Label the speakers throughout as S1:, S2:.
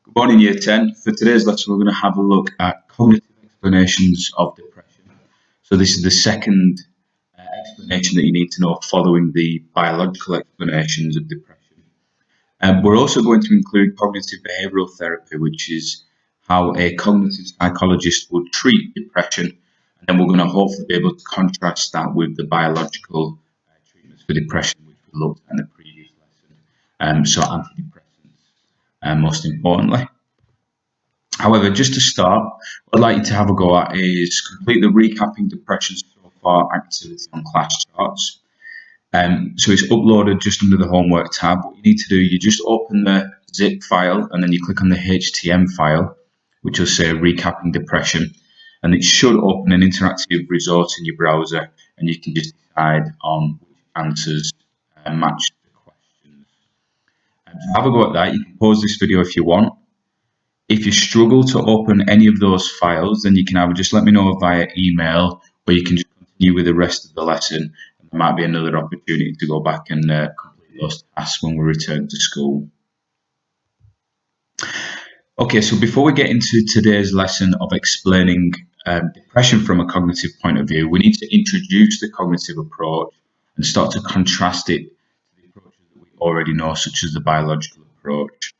S1: Good morning, Year 10. For today's lesson, we're going to have a look at cognitive explanations of depression. So this is the second explanation that you need to know following the biological explanations of depression. We're also going to include cognitive behavioural therapy, which is how a cognitive psychologist would treat depression. And then we're going to hopefully be able to contrast that with the biological treatments for depression, which we looked at in the previous lesson. So antidepressants, most importantly. However, just to start, what I'd like you to have a go at is complete the recapping depression so far activity on class charts. So it's uploaded just under the homework tab. What you need to do, you just open the zip file and then you click on the HTML file, which will say recapping depression. And it should open an interactive resource in your browser and you can just decide on which answers match the questions. So have a go at that. You can pause this video if you want. If you struggle to open any of those files, then you can either just let me know via email or you can just continue with the rest of the lesson. And there might be another opportunity to go back and complete those tasks when we return to school. Okay, so before we get into today's lesson of explaining depression from a cognitive point of view, we need to introduce the cognitive approach and start to contrast it to the approaches that we already know, such as the biological approach.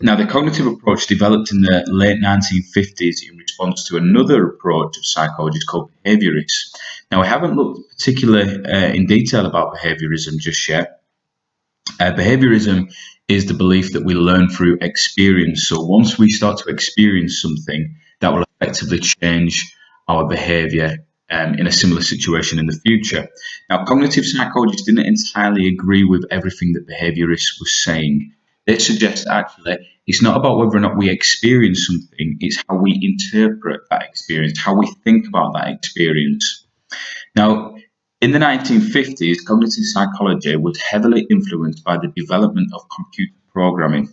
S1: Now, the cognitive approach developed in the late 1950s in response to another approach of psychology called behaviorists. Now, we haven't looked particularly in detail about behaviorism just yet. Behaviorism is the belief that we learn through experience. So once we start to experience something, that will effectively change our behavior in a similar situation in the future. Now, cognitive psychologists didn't entirely agree with everything that behaviorists were saying. They suggest actually it's not about whether or not we experience something, it's how we interpret that experience, how we think about that experience. Now, in the 1950s, cognitive psychology was heavily influenced by the development of computer programming.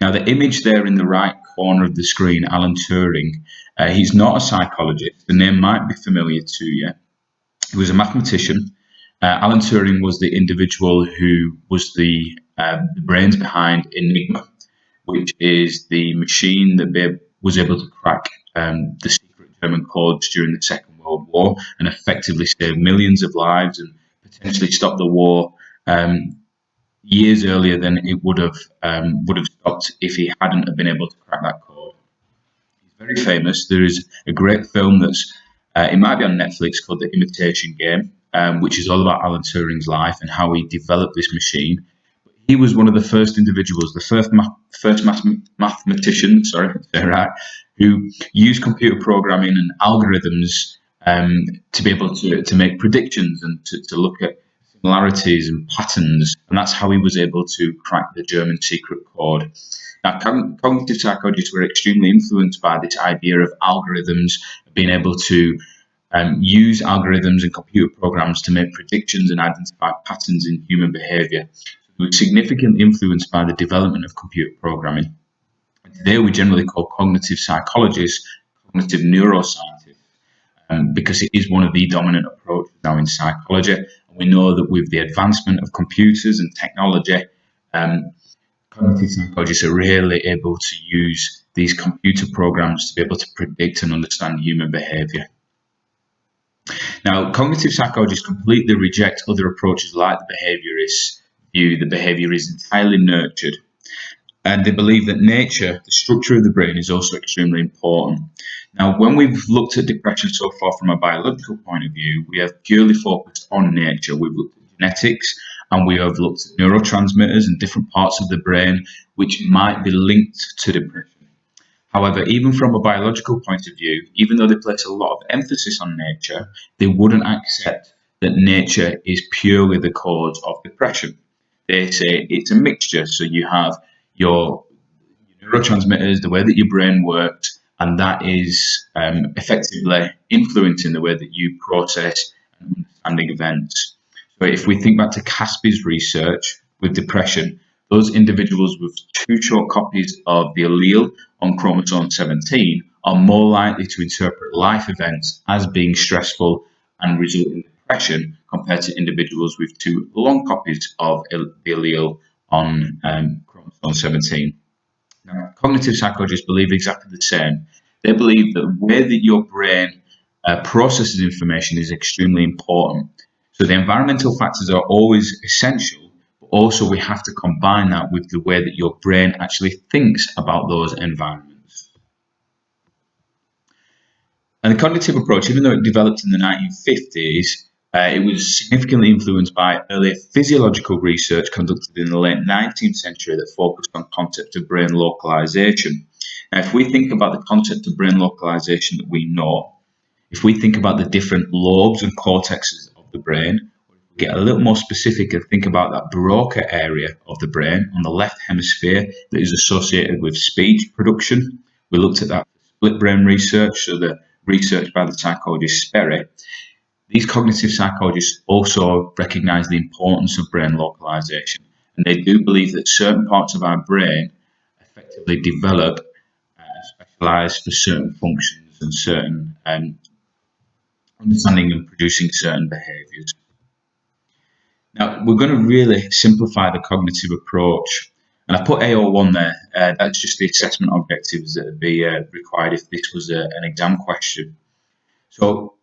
S1: Now, the image there in the right corner of the screen, Alan Turing, he's not a psychologist. The name might be familiar to you. He was a mathematician. Alan Turing was the individual who was the brains behind Enigma, which is the machine that was able to crack the secret German codes during the Second World War and effectively save millions of lives and potentially stop the war years earlier than it would have stopped if he hadn't have been able to crack that code. He's very famous. There is a great film that's it might be on Netflix called The Imitation Game, which is all about Alan Turing's life and how he developed this machine. He was one of the first individuals, the first mathematician, who used computer programming and algorithms to be able to make predictions and to look at similarities and patterns. And that's how he was able to crack the German secret code. Now, cognitive psychologists were extremely influenced by this idea of algorithms, being able to use algorithms and computer programs to make predictions and identify patterns in human behavior. They were significantly influenced by the development of computer programming. And today we generally call cognitive psychologists cognitive neuroscientists because it is one of the dominant approaches now in psychology. And we know that with the advancement of computers and technology, cognitive psychologists are really able to use these computer programs to be able to predict and understand human behavior. Now, cognitive psychologists completely reject other approaches like the behaviorists view. The behavior is entirely nurtured. And they believe that nature, the structure of the brain, is also extremely important. Now, when we've looked at depression so far from a biological point of view, we have purely focused on nature. We've looked at genetics and we have looked at neurotransmitters and different parts of the brain which might be linked to depression. However, even from a biological point of view, even though they place a lot of emphasis on nature, they wouldn't accept that nature is purely the cause of depression. They say it's a mixture. So you have your neurotransmitters, the way that your brain works, and that is effectively influencing the way that you process and understanding events. So if we think back to Caspi's research with depression, those individuals with 2 short copies of the allele on chromosome 17 are more likely to interpret life events as being stressful and result in depression compared to individuals with 2 long copies of the allele on chromosome 17. cognitive psychologists believe exactly the same. They believe that the way that your brain processes information is extremely important. So the environmental factors are always essential, but also we have to combine that with the way that your brain actually thinks about those environments. And the cognitive approach, even though it developed in the 1950s, it was significantly influenced by earlier physiological research conducted in the late 19th century that focused on concept of brain localization. Now, if we think about the concept of brain localization that we know, if we think about the different lobes and cortexes of the brain, we get a little more specific and think about that Broca area of the brain on the left hemisphere that is associated with speech production. We looked at that split brain research, so the research by the psychologist Sperry. These cognitive psychologists also recognize the importance of brain localization, and they do believe that certain parts of our brain effectively develop and specialize for certain functions and certain understanding and producing certain behaviors. Now, we're going to really simplify the cognitive approach, and I put AO1 there. That's just the assessment objectives that would be required if this was an exam question. So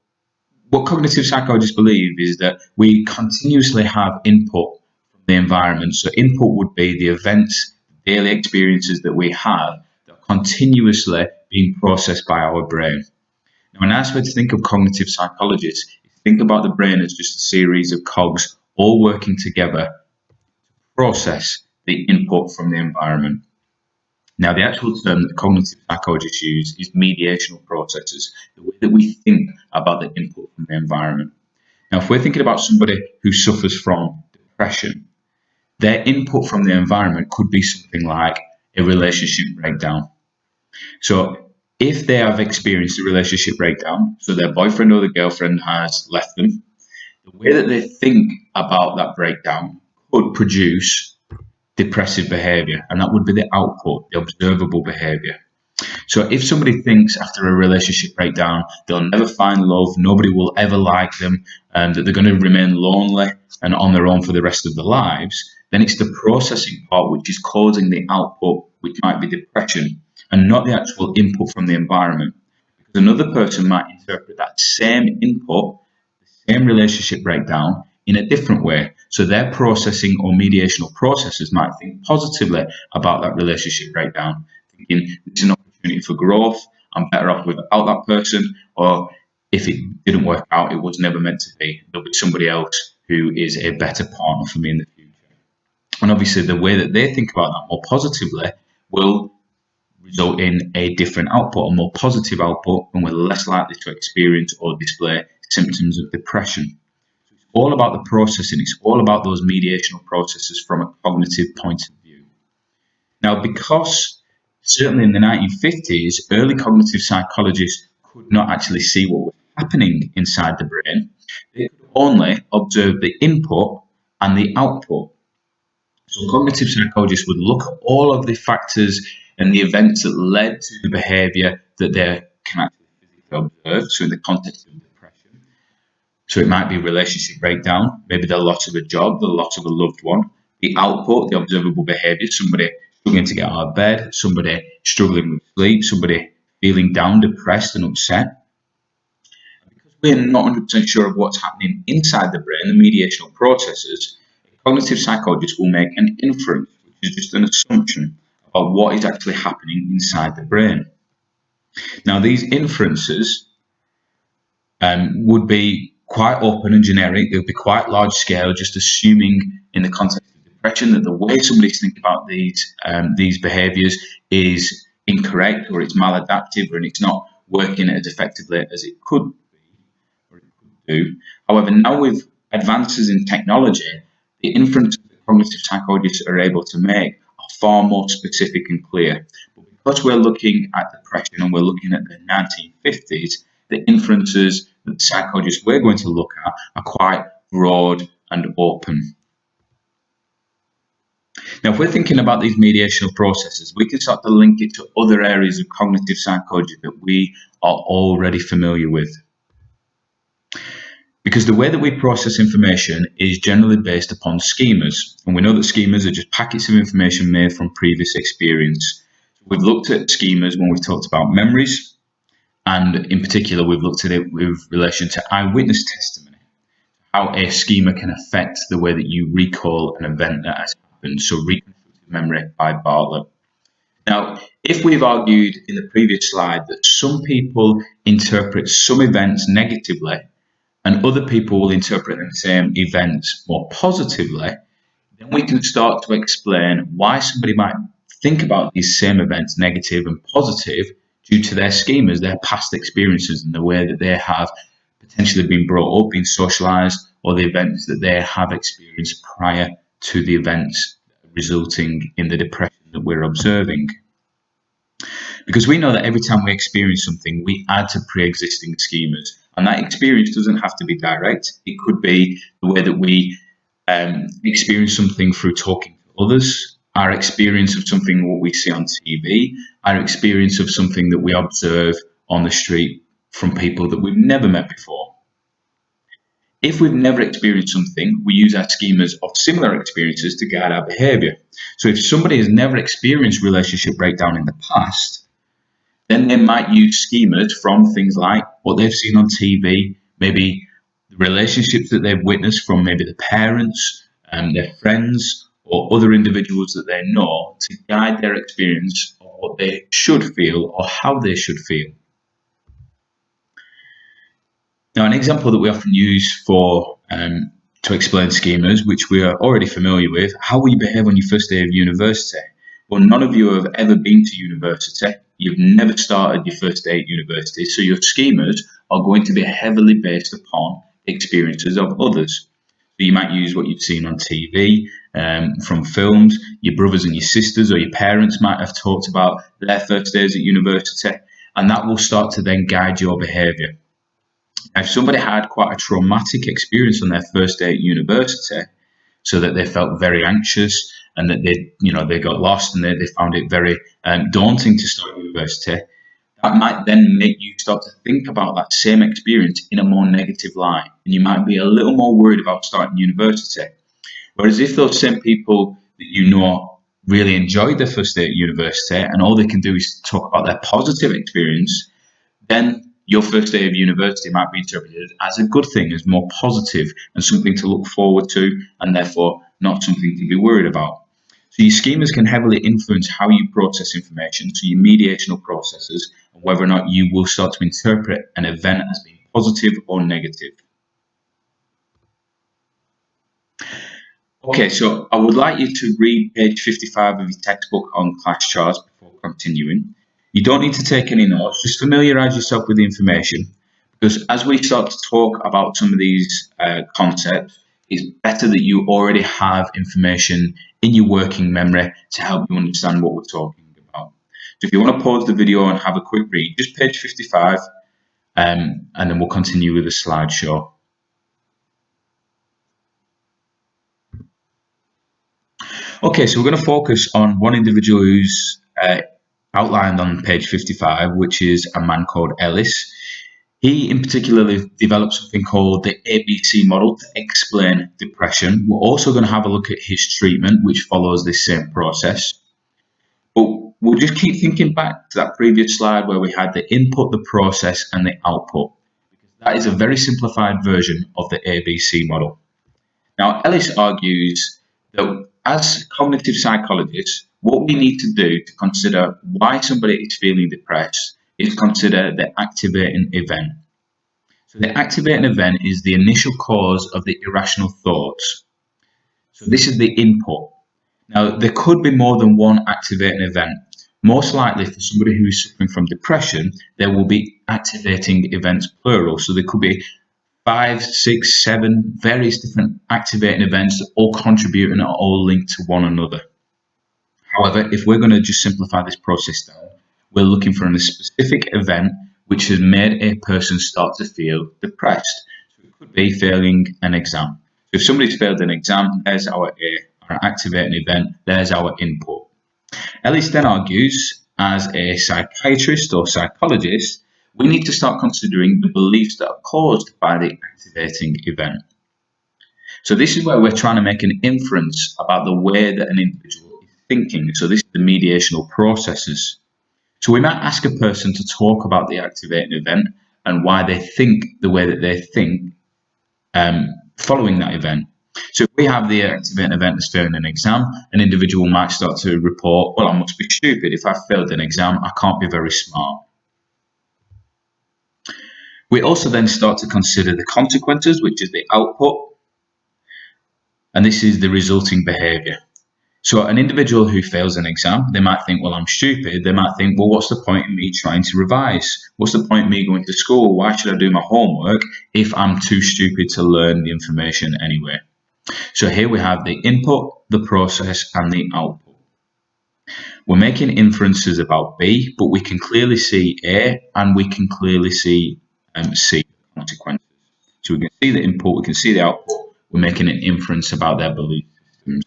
S1: what cognitive psychologists believe is that we continuously have input from the environment. So input would be the events, daily experiences that we have that are continuously being processed by our brain. Now, a nice way to think of cognitive psychologists is think about the brain as just a series of cogs all working together to process the input from the environment. Now, the actual term that cognitive psychologists use is mediational processes, the way that we think about the input from the environment. Now, if we're thinking about somebody who suffers from depression, their input from the environment could be something like a relationship breakdown. So if they have experienced a relationship breakdown, so their boyfriend or their girlfriend has left them, the way that they think about that breakdown could produce depressive behavior, and that would be the output, the observable behavior. So if somebody thinks after a relationship breakdown they'll never find love, nobody will ever like them, and that they're going to remain lonely and on their own for the rest of their lives, then it's the processing part which is causing the output, which might be depression, and not the actual input from the environment. Because another person might interpret that same input, the same relationship breakdown, in a different way. So their processing or mediational processes might think positively about that relationship breakdown, thinking it's an opportunity for growth, I'm better off without that person, or if it didn't work out, it was never meant to be. There'll be somebody else who is a better partner for me in the future. And obviously the way that they think about that more positively will result in a different output, a more positive output, and we're less likely to experience or display symptoms of depression. All about the processing, it's all about those mediational processes from a cognitive point of view. Now, because certainly in the 1950s, early cognitive psychologists could not actually see what was happening inside the brain, they could only observe the input and the output. So cognitive psychologists would look at all of the factors and the events that led to the behavior that they can actually physically observe, so in the context of depression. So it might be relationship breakdown, maybe the loss of a job, the loss of a loved one, the output, the observable behavior, somebody struggling to get out of bed, somebody struggling with sleep, somebody feeling down, depressed and upset. And because we're not 100% sure of what's happening inside the brain, the mediational processes, a cognitive psychologist will make an inference, which is just an assumption about what is actually happening inside the brain. Now, these inferences would be quite open and generic. They would be quite large scale, just assuming in the context of depression that the way somebody's thinking about these behaviours is incorrect, or it's maladaptive, or it's not working as effectively as it could be or it could do. However, now with advances in technology, the inferences that cognitive psychologists are able to make are far more specific and clear. But because we're looking at depression and we're looking at the 1950s, the inferences that the psychologists we're going to look at are quite broad and open. Now, if we're thinking about these mediational processes, we can start to link it to other areas of cognitive psychology that we are already familiar with. Because the way that we process information is generally based upon schemas, and we know that schemas are just packets of information made from previous experience. We've looked at schemas when we've talked about memories, and in particular, we've looked at it with relation to eyewitness testimony, how a schema can affect the way that you recall an event that has happened. So reconstructive memory by Bartlett. Now, if we've argued in the previous slide that some people interpret some events negatively and other people will interpret the same events more positively, then we can start to explain why somebody might think about these same events, negative and positive, due to their schemas, their past experiences, and the way that they have potentially been brought up, been socialized, or the events that they have experienced prior to the events resulting in the depression that we're observing. Because we know that every time we experience something, we add to pre-existing schemas. And that experience doesn't have to be direct. It could be the way that we experience something through talking to others, our experience of something what we see on TV, our experience of something that we observe on the street from people that we've never met before. If we've never experienced something, we use our schemas of similar experiences to guide our behavior. So if somebody has never experienced relationship breakdown in the past, then they might use schemas from things like what they've seen on TV, maybe the relationships that they've witnessed from maybe the parents, their friends, or other individuals that they know to guide their experience of what they should feel or how they should feel. Now, an example that we often use for to explain schemas, which we are already familiar with, how will you behave on your first day of university? Well, none of you have ever been to university. You've never started your first day at university, so your schemas are going to be heavily based upon experiences of others. So you might use what you've seen on TV, from films. Your brothers and your sisters or your parents might have talked about their first days at university, and that will start to then guide your behaviour. If somebody had quite a traumatic experience on their first day at university, so that they felt very anxious and that they got lost and they found it very daunting to start university, that might then make you start to think about that same experience in a more negative light, and you might be a little more worried about starting university. Whereas if those same people that you know really enjoyed their first day at university and all they can do is talk about their positive experience, then your first day of university might be interpreted as a good thing, as more positive and something to look forward to, and therefore not something to be worried about. So your schemas can heavily influence how you process information, so your mediational processes, and whether or not you will start to interpret an event as being positive or negative. Okay, so I would like you to read page 55 of your textbook on class charts before continuing. You don't need to take any notes, just familiarise yourself with the information, because as we start to talk about some of these concepts, it's better that you already have information in your working memory to help you understand what we're talking about. So if you want to pause the video and have a quick read, just page 55, and then we'll continue with the slideshow. Okay, so we're going to focus on one individual who's outlined on page 55, which is a man called Ellis. He in particular developed something called the ABC model to explain depression. We're also going to have a look at his treatment, which follows this same process. But we'll just keep thinking back to that previous slide where we had the input, the process, and the output, because that is a very simplified version of the ABC model. Now, Ellis argues that as cognitive psychologists, what we need to do to consider why somebody is feeling depressed is consider the activating event. So the activating event is the initial cause of the irrational thoughts. So this is the input. Now, there could be more than one activating event. Most likely for somebody who is suffering from depression, there will be activating events plural. So there could be 5, 6, 7 various different activating events that all contribute and are all linked to one another. However, if we're going to just simplify this process down, we're looking for a specific event which has made a person start to feel depressed. So it could be failing an exam. So if somebody's failed an exam, there's our activating event, there's our input. Ellis then argues, as a psychiatrist or psychologist, we need to start considering the beliefs that are caused by the activating event. So this is where we're trying to make an inference about the way that an individual is thinking. So this is the mediational processes. So we might ask a person to talk about the activating event and why they think the way that they think following that event. So if we have the activating event as failing an exam, an individual might start to report, well, I must be stupid. If I failed an exam, I can't be very smart. We also then start to consider the consequences, which is the output, and this is the resulting behaviour. So an individual who fails an exam, they might think, well, I'm stupid. They might think, well, what's the point in me trying to revise? What's the point in me going to school? Why should I do my homework if I'm too stupid to learn the information anyway? So here we have the input, the process, and the output. We're making inferences about B, but we can clearly see A and we can clearly see C consequences. So we can see the input, we can see the output. We're making an inference about their belief systems.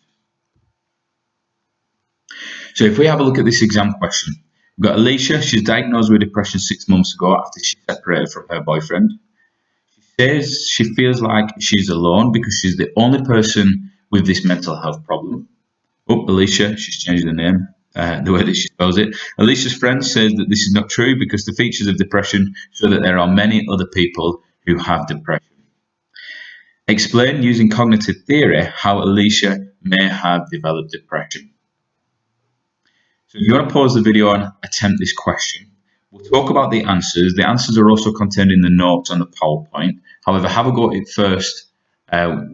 S1: So if we have a look at this exam question, we've got Alicia. She's diagnosed with depression 6 months ago after she separated from her boyfriend. She says she feels like she's alone because she's the only person with this mental health problem. Oh, Alicia, she's changed the name, the way that she spells it. Alicia's friend says that this is not true because the features of depression show that there are many other people who have depression. Explain using cognitive theory how Alicia may have developed depression. So if you want to pause the video and attempt this question, we'll talk about the answers. The answers are also contained in the notes on the PowerPoint. However, have a go at it first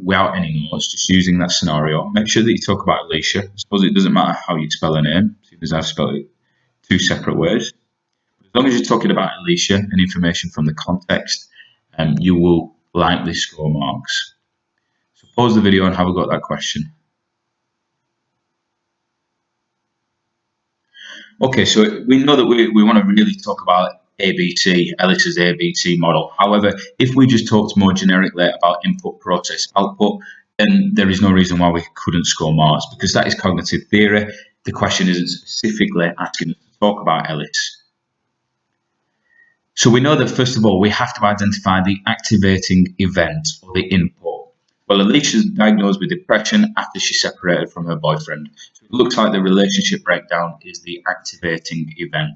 S1: without any notes, just using that scenario. Make sure that you talk about Alicia. I suppose it doesn't matter how you spell her name, because I've spelled it 2 separate ways. As long as you're talking about Alicia and information from the context, you will likely score marks. So pause the video and have a go at that question. Okay, so we know that we want to really talk about ABC, Ellis's ABC model. However, if we just talked more generically about input, process, output, then there is no reason why we couldn't score marks, because that is cognitive theory. The question isn't specifically asking us to talk about Ellis. So we know that, first of all, we have to identify the activating event or the input. Well, Alicia's diagnosed with depression after she separated from her boyfriend. So it looks like the relationship breakdown is the activating event.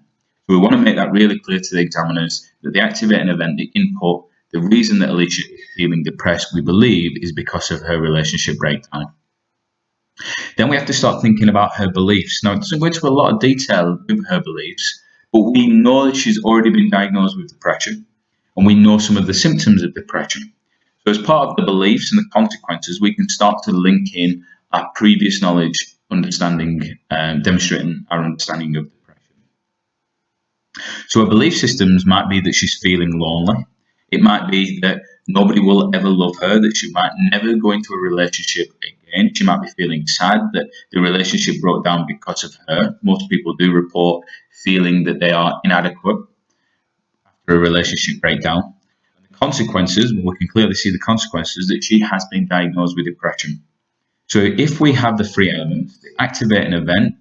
S1: So we want to make that really clear to the examiners that the activating event, the input, the reason that Alicia is feeling depressed, we believe, is because of her relationship breakdown. Then we have to start thinking about her beliefs. Now, it doesn't go into a lot of detail with her beliefs, but we know that she's already been diagnosed with depression, and we know some of the symptoms of depression. So as part of the beliefs and the consequences, we can start to link in our previous knowledge, understanding, demonstrating our understanding of depression. So her belief systems might be that she's feeling lonely. It might be that nobody will ever love her, that she might never go into a relationship again. She might be feeling sad that the relationship broke down because of her. Most people do report feeling that they are inadequate after a relationship breakdown. Consequences, well, we can clearly see the consequences that she has been diagnosed with depression. So if we have the 3 elements, the activating event,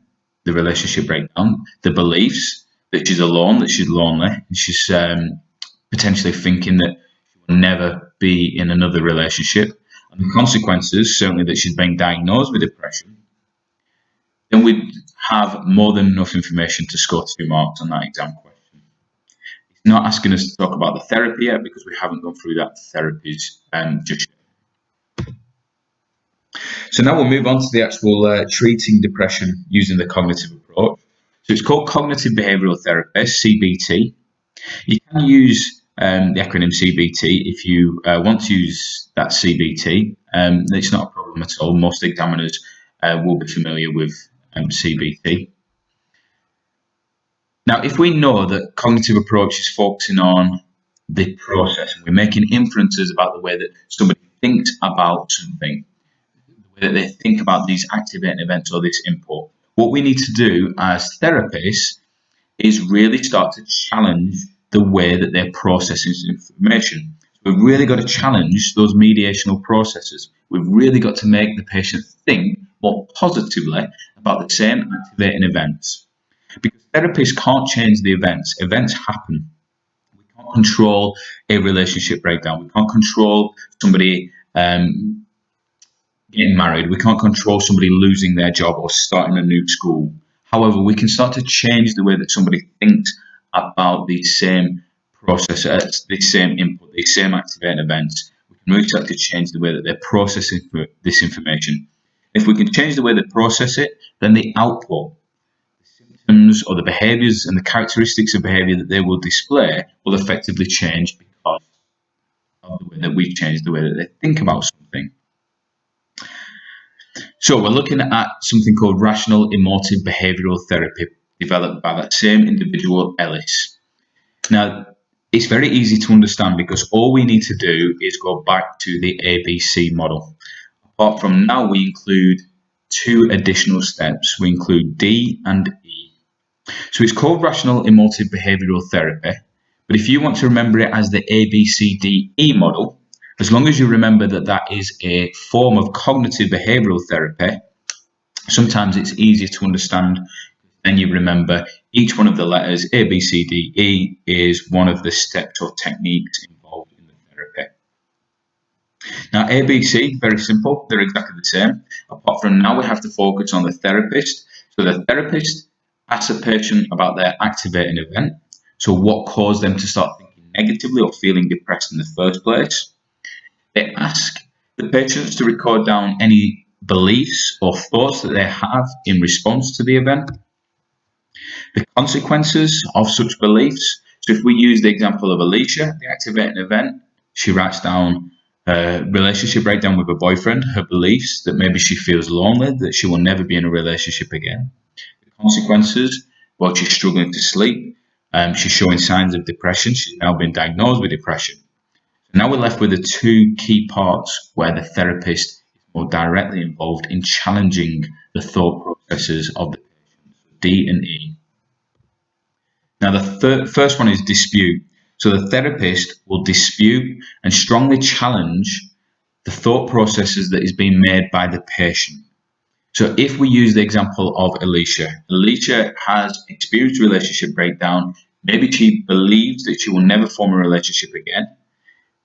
S1: the relationship breakdown, the beliefs that she's alone, that she's lonely, and she's potentially thinking that she will never be in another relationship, and the consequences, certainly that she's been diagnosed with depression, then we'd have more than enough information to score 2 marks on that exam question. Not asking us to talk about the therapy yet because we haven't gone through that therapies just yet. So now we'll move on to the actual treating depression using the cognitive approach. So it's called cognitive behavioural therapy, CBT. You can use the acronym CBT if you want to use that CBT. It's not a problem at all. Most examiners will be familiar with CBT. Now, if we know that cognitive approach is focusing on the process, and we're making inferences about the way that somebody thinks about something, the way that they think about these activating events or this input, what we need to do as therapists is really start to challenge the way that they're processing information. So we've really got to challenge those mediational processes. We've really got to make the patient think more positively about the same activating events. Because therapists can't change the events. Events happen. We can't control a relationship breakdown. We can't control somebody getting married. We can't control somebody losing their job or starting a new school. However, we can start to change the way that somebody thinks about these same processes, these same input, these same activating events. We can really start to change the way that they're processing this information. If we can change the way they process it, then the output, symptoms or the behaviours and the characteristics of behaviour that they will display will effectively change because of the way that we've changed the way that they think about something. So we're looking at something called rational emotive behavioural therapy developed by that same individual, Ellis. Now, it's very easy to understand because all we need to do is go back to the ABC model. Apart from now, we include two additional steps. We include D and E. So it's called rational emotive behavioural therapy. But if you want to remember it as the ABCDE model, as long as you remember that that is a form of cognitive behavioural therapy, sometimes it's easier to understand. Then you remember each one of the letters A, B, C, D, E is one of the steps or techniques involved in the therapy. Now, A, B, C, very simple. They're exactly the same. Apart from now, we have to focus on the therapist. So the therapist asks a patient about their activating event. So what caused them to start thinking negatively or feeling depressed in the first place? They ask the patients to record down any beliefs or thoughts that they have in response to the event, the consequences of such beliefs. So if we use the example of Alicia, the activating event, she writes down her relationship breakdown with her boyfriend, her beliefs that maybe she feels lonely, that she will never be in a relationship again. The consequences, well, she's struggling to sleep. She's showing signs of depression. She's now been diagnosed with depression. Now we're left with the two key parts where the therapist is more directly involved in challenging the thought processes of the patient, D and E. Now the first one is dispute. So the therapist will dispute and strongly challenge the thought processes that is being made by the patient. So if we use the example of Alicia, Alicia has experienced relationship breakdown. Maybe she believes that she will never form a relationship again.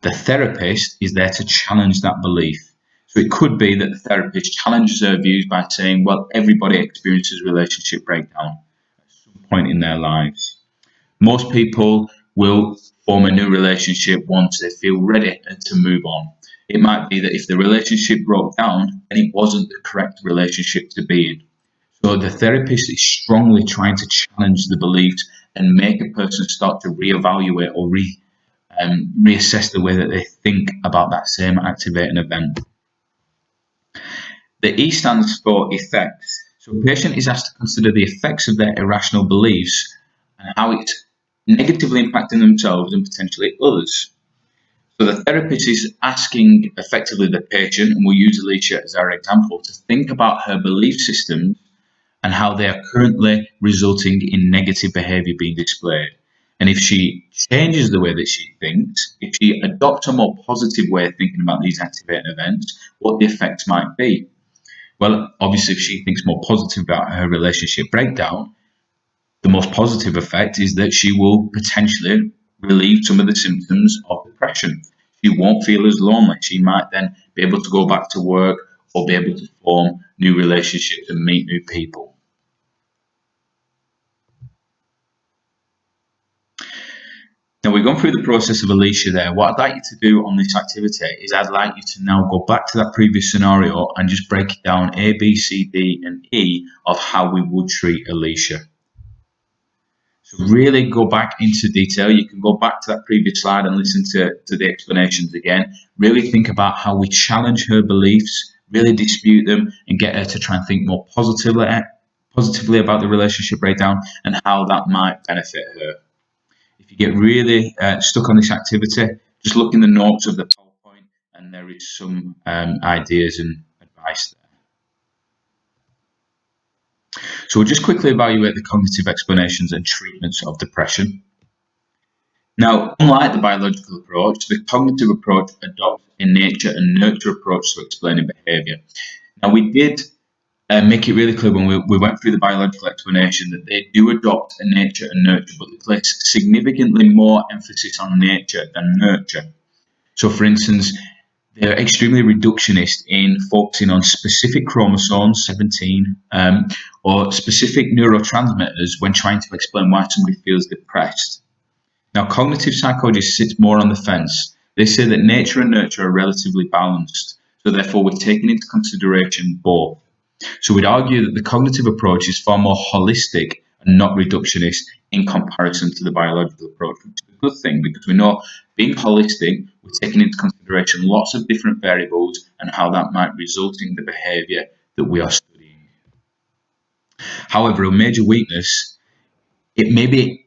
S1: The therapist is there to challenge that belief. So it could be that the therapist challenges her views by saying, well, everybody experiences relationship breakdown at some point in their lives. Most people will form a new relationship once they feel ready to move on. It might be that if the relationship broke down, then it wasn't the correct relationship to be in. So the therapist is strongly trying to challenge the beliefs and make a person start to reevaluate or reassess the way that they think about that same activating event. The E stands for effects. So a patient is asked to consider the effects of their irrational beliefs and how it's negatively impacting themselves and potentially others. So the therapist is asking effectively the patient, and we'll use Alicia as our example, to think about her belief systems and how they are currently resulting in negative behaviour being displayed. And if she changes the way that she thinks, if she adopts a more positive way of thinking about these activating events, what the effects might be. Well, obviously, if she thinks more positive about her relationship breakdown, the most positive effect is that she will potentially relieve some of the symptoms of depression. She won't feel as lonely. She might then be able to go back to work or be able to form new relationships and meet new people. Now we've gone through the process of Alicia there. What I'd like you to do on this activity is I'd like you to now go back to that previous scenario and just break it down A, B, C, D and E of how we would treat Alicia. So really go back into detail. You can go back to that previous slide and listen to the explanations again. Really think about how we challenge her beliefs, really dispute them and get her to try and think more positively about the relationship breakdown and how that might benefit her. If you get really stuck on this activity, just look in the notes of the PowerPoint and there is some ideas and advice there. So we'll just quickly evaluate the cognitive explanations and treatments of depression. Now, unlike the biological approach, the cognitive approach adopts a nature and nurture approach to explaining behaviour. Now, we did make it really clear when we went through the biological explanation that they do adopt a nature and nurture, but they place significantly more emphasis on nature than nurture. So, for instance, They're extremely reductionist in focusing on specific chromosomes, 17, or specific neurotransmitters when trying to explain why somebody feels depressed. Now, cognitive psychology sits more on the fence. They say that nature and nurture are relatively balanced, so therefore we're taking into consideration both. So we'd argue that the cognitive approach is far more holistic and not reductionist in comparison to the biological approach, which is a good thing because we know being holistic, we're taking into consideration lots of different variables and how that might result in the behaviour that we are studying. However, a major weakness, it maybe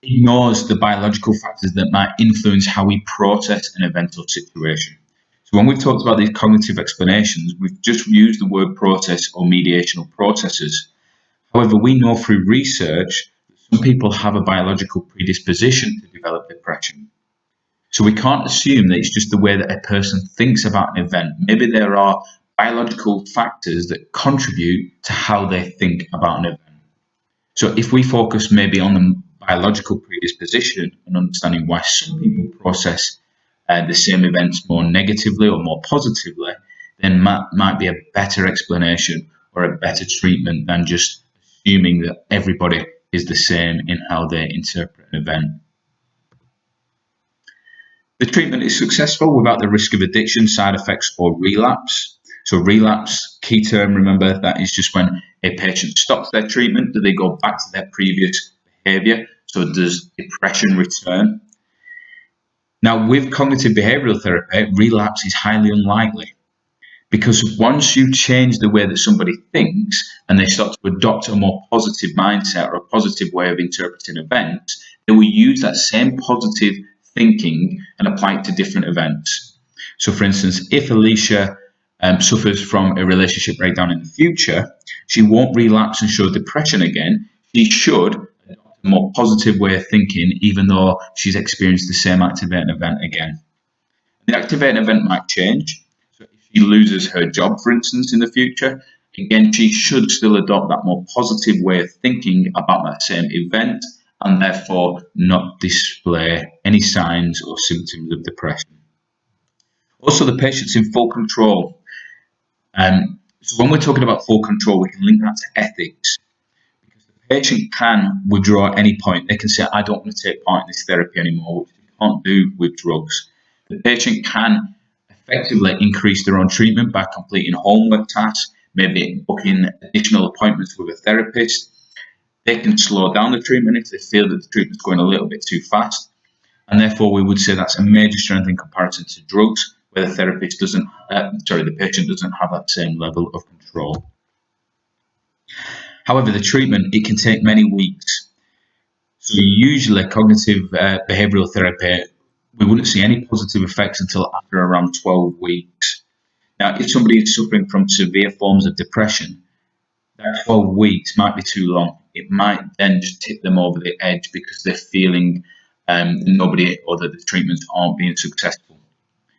S1: ignores the biological factors that might influence how we process an event or situation. So when we've talked about these cognitive explanations, we've just used the word process or mediational processes. However, we know through research that some people have a biological predisposition to develop depression. So we can't assume that it's just the way that a person thinks about an event. Maybe there are biological factors that contribute to how they think about an event. So if we focus maybe on the biological predisposition and understanding why some people process the same events more negatively or more positively, then might be a better explanation or a better treatment than just assuming that everybody is the same in how they interpret an event. The treatment is successful without the risk of addiction, side effects, or relapse. So relapse, key term, remember, that is just when a patient stops their treatment, do they go back to their previous behaviour? So does depression return? Now, with cognitive behavioural therapy, relapse is highly unlikely because once you change the way that somebody thinks and they start to adopt a more positive mindset or a positive way of interpreting events, they will use that same positive thinking and apply it to different events. So, for instance, if Alicia suffers from a relationship breakdown in the future, she won't relapse and show depression again. She should adopt a more positive way of thinking, even though she's experienced the same activating event again. The activating event might change. So if she loses her job, for instance, in the future, again, she should still adopt that more positive way of thinking about that same event and therefore not display any signs or symptoms of depression. Also, the patient's in full control. So when we're talking about full control, we can link that to ethics. Because the patient can withdraw at any point. They can say, I don't want to take part in this therapy anymore, which they can't do with drugs. The patient can effectively increase their own treatment by completing homework tasks, maybe booking additional appointments with a therapist. They can slow down the treatment if they feel that the treatment's going a little bit too fast. And therefore, we would say that's a major strength in comparison to drugs, where the the patient doesn't have that same level of control. However, the treatment, it can take many weeks. So usually cognitive behavioural therapy, we wouldn't see any positive effects until after around 12 weeks. Now, if somebody is suffering from severe forms of depression, that 12 weeks might be too long. It might then just tip them over the edge because they're feeling nobody or that the treatments aren't being successful.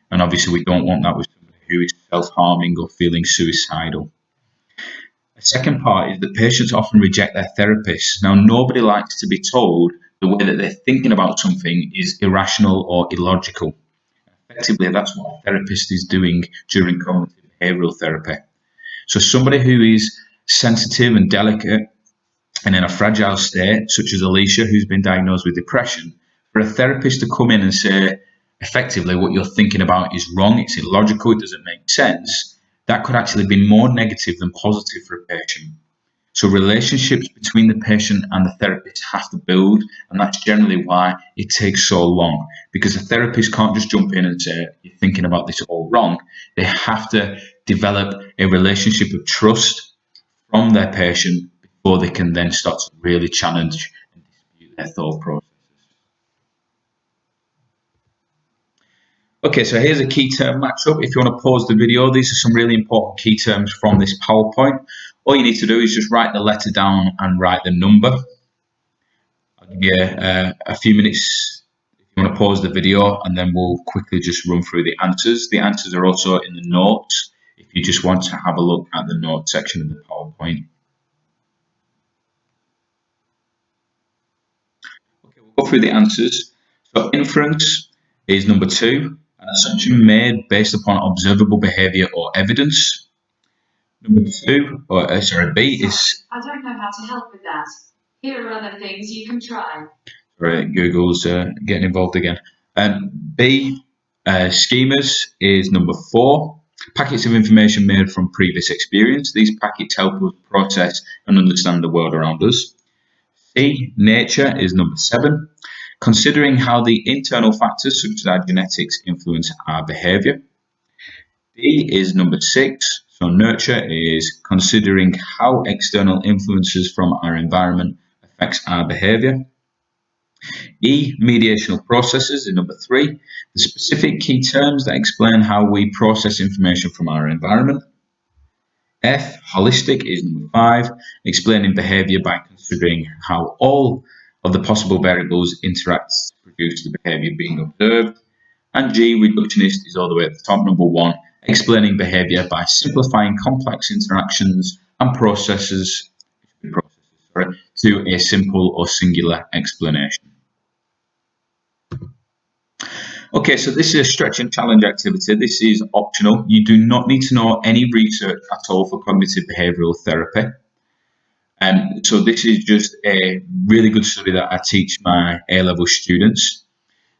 S1: And obviously we don't want that with somebody who is self-harming or feeling suicidal. The second part is that patients often reject their therapists. Now, nobody likes to be told the way that they're thinking about something is irrational or illogical. Effectively, that's what a therapist is doing during cognitive behavioural therapy. So somebody who is sensitive and delicate and in a fragile state, such as Alicia, who's been diagnosed with depression, for a therapist to come in and say, effectively, what you're thinking about is wrong, it's illogical, it doesn't make sense, that could actually be more negative than positive for a patient. So relationships between the patient and the therapist have to build, and that's generally why it takes so long, because a therapist can't just jump in and say, you're thinking about this all wrong. They have to develop a relationship of trust from their patient before they can then start to really challenge and dispute their thought processes. Okay, so here's a key term matchup. If you want to pause the video, these are some really important key terms from this PowerPoint. All you need to do is just write the letter down and write the number. I'll give you a few minutes if you want to pause the video, and then we'll quickly just run through the answers. The answers are also in the notes if you just want to have a look at the notes section of the PowerPoint. Okay, we'll go through the answers. So inference is number 2. An assumption made based upon observable behaviour or evidence. Number two, B is...
S2: I don't know how to help with that. Here are other things you can try.
S1: Sorry, Google's getting involved again. B, schemas is number four. Packets of information made from previous experience. These packets help us process and understand the world around us. C, nature is number seven. Considering how the internal factors such as our genetics influence our behaviour. D is number six. So nurture is considering how external influences from our environment affects our behaviour. E, mediational processes is number three. The specific key terms that explain how we process information from our environment. F, holistic is number five. Explaining behaviour by considering how all of the possible variables interact to produce the behaviour being observed. And G, reductionist, is all the way at the top, number one, explaining behaviour by simplifying complex interactions and processes to a simple or singular explanation. Okay, so this is a stretch and challenge activity. This is optional. You do not need to know any research at all for cognitive behavioural therapy. So this is just a really good study that I teach my A-level students.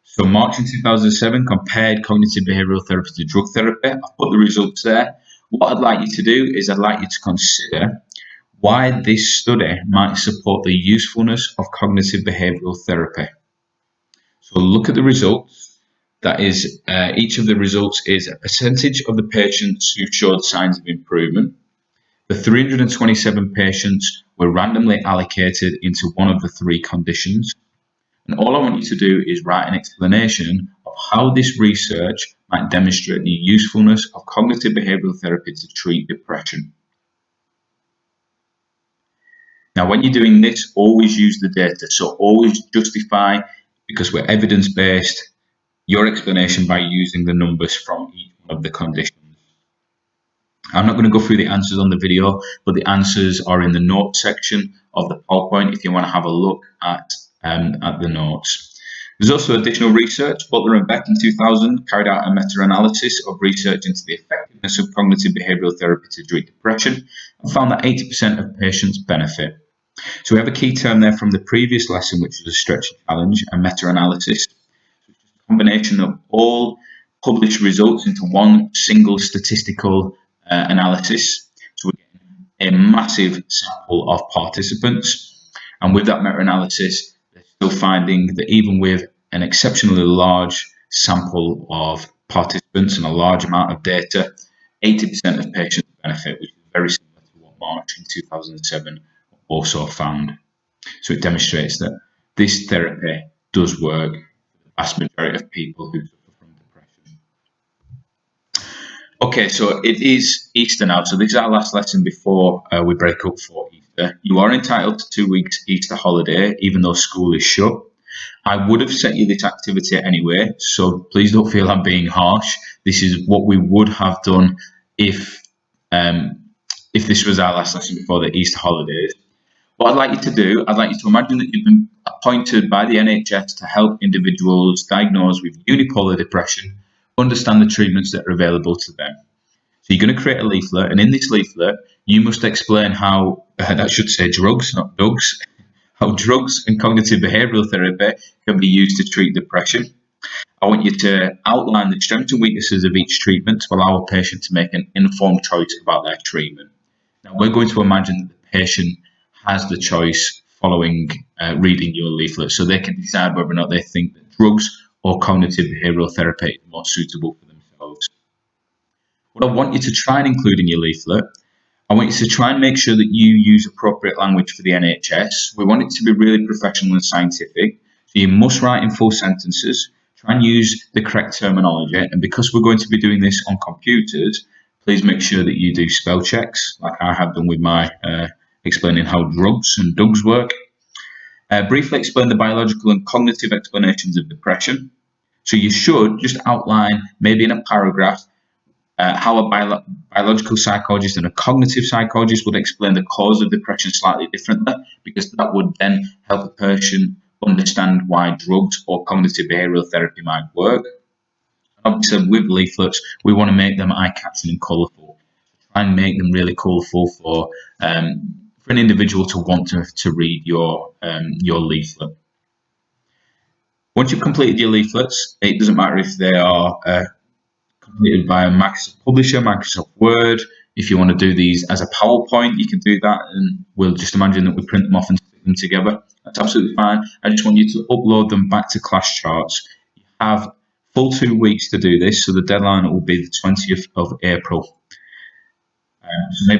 S1: So March in 2007 compared cognitive behavioural therapy to drug therapy. I've put the results there. What I'd like you to do is I'd like you to consider why this study might support the usefulness of cognitive behavioural therapy. So look at the results. That is, each of the results is a percentage of the patients who showed signs of improvement. The 327 patients were randomly allocated into one of the three conditions. And all I want you to do is write an explanation of how this research might demonstrate the usefulness of cognitive behavioural therapy to treat depression. Now, when you're doing this, always use the data. So always justify, because we're evidence-based, your explanation by using the numbers from each one of the conditions. I'm not going to go through the answers on the video, but the answers are in the notes section of the PowerPoint if you want to have a look at the notes. There's also additional research. Butler and Beck in 2000 carried out a meta-analysis of research into the effectiveness of cognitive behavioural therapy to treat depression and found that 80% of patients benefit. So we have a key term there from the previous lesson, which is a stretch and challenge, a meta-analysis. Combination of all published results into one single statistical analysis. So we're getting a massive sample of participants. And with that meta-analysis, they're still finding that even with an exceptionally large sample of participants and a large amount of data, 80% of patients benefit, which is very similar to what March in 2007 also found. So it demonstrates that this therapy does work. Vast majority of people who suffer from depression. Okay, so it is Easter now. So this is our last lesson before we break up for Easter. You are entitled to 2 weeks Easter holiday, even though school is shut. I would have set you this activity anyway, so please don't feel I'm being harsh. This is what we would have done if this was our last lesson before the Easter holidays. What I'd like you to do, I'd like you to imagine that you've been appointed by the NHS to help individuals diagnosed with unipolar depression understand the treatments that are available to them. So you're going to create a leaflet, and in this leaflet, you must explain how, that should say drugs, not dogs, how drugs and cognitive behavioural therapy can be used to treat depression. I want you to outline the strengths and weaknesses of each treatment to allow a patient to make an informed choice about their treatment. Now, we're going to imagine that the patient has the choice following reading your leaflet, so they can decide whether or not they think that drugs or cognitive behavioural therapy is more suitable for themselves. What I want you to try and include in your leaflet, I want you to try and make sure that you use appropriate language for the NHS. We want it to be really professional and scientific, so you must write in full sentences. Try and use the correct terminology, and because we're going to be doing this on computers, please make sure that you do spell checks, like I have done with my explaining how drugs and dogs work. Briefly explain the biological and cognitive explanations of depression. So you should just outline, maybe in a paragraph, how a biological psychologist and a cognitive psychologist would explain the cause of depression slightly differently, because that would then help a person understand why drugs or cognitive behavioural therapy might work. Obviously, with leaflets, we want to make them eye-catching and colourful. Try and make them really colourful for an individual to want to read your leaflet. Once you've completed your leaflets, it doesn't matter if they are completed by a Microsoft Publisher, Microsoft Word. If you want to do these as a PowerPoint, you can do that, and we'll just imagine that we print them off and stick them together. That's absolutely fine. I just want you to upload them back to ClassCharts. You have full 2 weeks to do this, so the deadline will be the 20th of April. So maybe